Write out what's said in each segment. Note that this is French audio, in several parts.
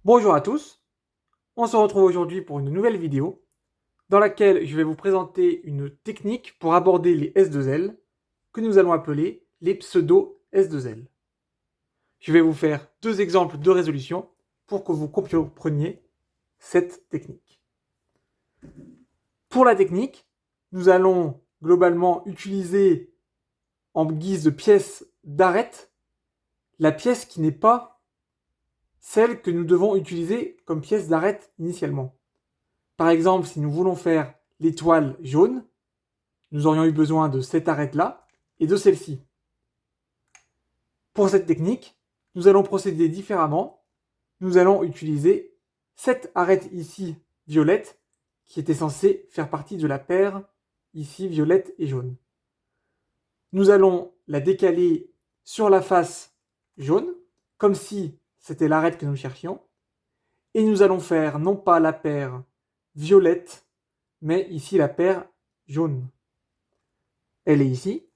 Bonjour à tous, on se retrouve aujourd'hui pour une nouvelle vidéo dans laquelle je vais vous présenter une technique pour aborder les S2L que nous allons appeler les pseudo-S2L. Je vais vous faire deux exemples de résolution pour que vous compreniez cette technique. Pour la technique, nous allons globalement utiliser en guise de pièce d'arête la pièce qui n'est pas celle que nous devons utiliser comme pièce d'arête initialement. Par exemple, si nous voulons faire l'étoile jaune, nous aurions eu besoin de cette arête-là et de celle-ci. Pour cette technique, nous allons procéder différemment. Nous allons utiliser cette arête ici violette qui était censée faire partie de la paire ici violette et jaune. Nous allons la décaler sur la face jaune, comme si c'était l'arête que nous cherchions. Et nous allons faire non pas la paire violette, mais ici la paire jaune. Elle est ici.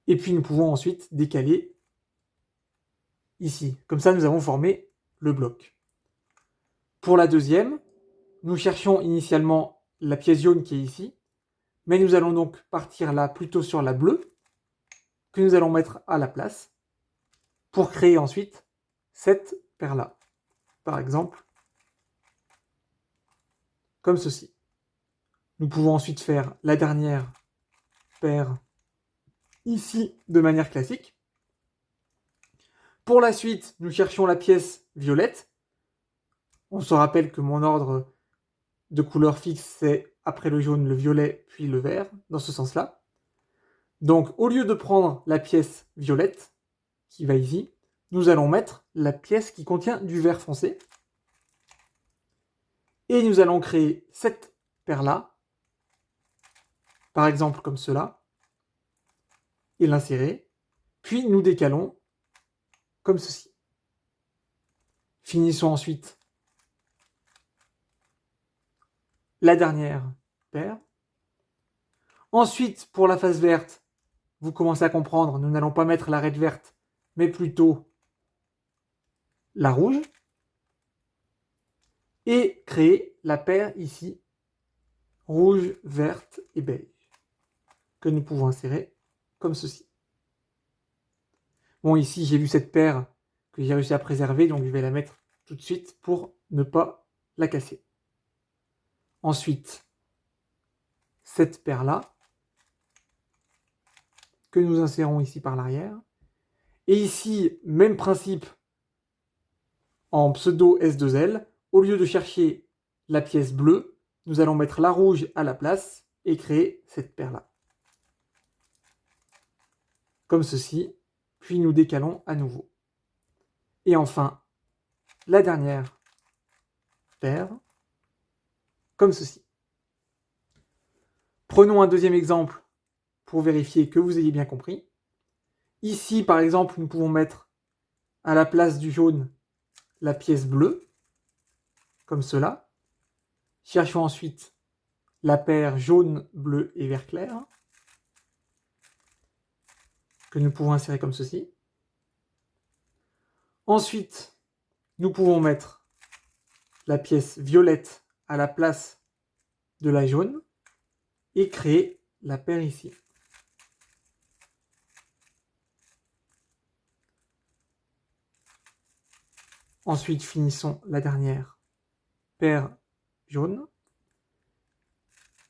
Et puis nous pouvons ensuite décaler ici. Comme ça, nous avons formé le bloc. Pour la deuxième, nous cherchions initialement la pièce jaune qui est ici, mais nous allons donc partir là plutôt sur la bleue, que nous allons mettre à la place, pour créer ensuite cette paire-là. Par exemple, comme ceci. Nous pouvons ensuite faire la dernière paire ici de manière classique. Pour la suite, nous cherchons la pièce violette. On se rappelle que mon ordre de couleur fixe, c'est après le jaune, le violet, puis le vert, dans ce sens-là. Donc, au lieu de prendre la pièce violette, qui va ici, nous allons mettre la pièce qui contient du vert foncé. Et nous allons créer cette paire-là, par exemple comme cela, et l'insérer. Puis nous décalons comme ceci. Finissons ensuite la dernière paire. Ensuite, pour la face verte, vous commencez à comprendre, nous n'allons pas mettre l'arête verte, mais plutôt la rouge. Et créer la paire ici, rouge, verte et beige, que nous pouvons insérer comme ceci. Bon, ici, j'ai vu cette paire que j'ai réussi à préserver, donc je vais la mettre tout de suite pour ne pas la casser. Ensuite, cette paire-là, que nous insérons ici par l'arrière. Et ici, même principe en pseudo S2L. Au lieu de chercher la pièce bleue, nous allons mettre la rouge à la place et créer cette paire-là. Comme ceci, puis nous décalons à nouveau. Et enfin, la dernière paire, comme ceci. Prenons un deuxième exemple pour vérifier que vous ayez bien compris. Ici, par exemple, nous pouvons mettre à la place du jaune la pièce bleue, comme cela. Cherchons ensuite la paire jaune, bleu et vert clair, que nous pouvons insérer comme ceci. Ensuite, nous pouvons mettre la pièce violette à la place de la jaune et créer la paire ici. Ensuite, finissons la dernière paire jaune.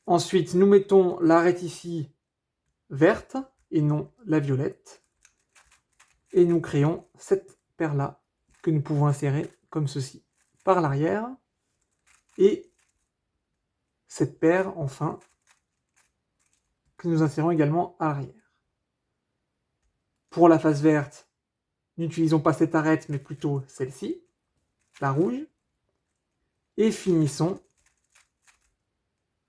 Ensuite, nous mettons l'arête ici verte et non la violette. Et nous créons cette paire-là que nous pouvons insérer comme ceci par l'arrière. Et cette paire, enfin, que nous insérons également à l'arrière. Pour la face verte, n'utilisons pas cette arête, mais plutôt celle-ci, la rouge. Et finissons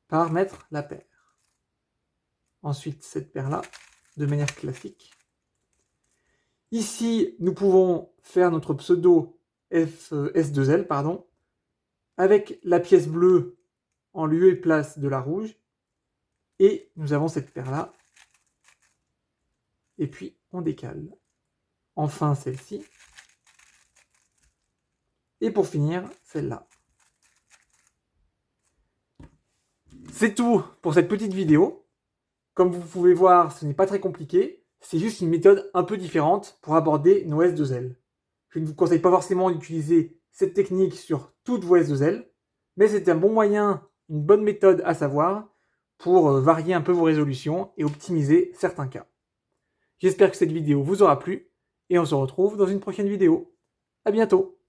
par mettre la paire. Ensuite, cette paire-là, de manière classique. Ici, nous pouvons faire notre pseudo S2L, avec la pièce bleue en lieu et place de la rouge. Et nous avons cette paire-là. Et puis, on décale. Enfin celle-ci. Et pour finir, celle-là. C'est tout pour cette petite vidéo. Comme vous pouvez voir, ce n'est pas très compliqué. C'est juste une méthode un peu différente pour aborder nos S2L. Je ne vous conseille pas forcément d'utiliser cette technique sur toutes vos S2L, mais c'est un bon moyen, une bonne méthode à savoir pour varier un peu vos résolutions et optimiser certains cas. J'espère que cette vidéo vous aura plu et on se retrouve dans une prochaine vidéo. À bientôt!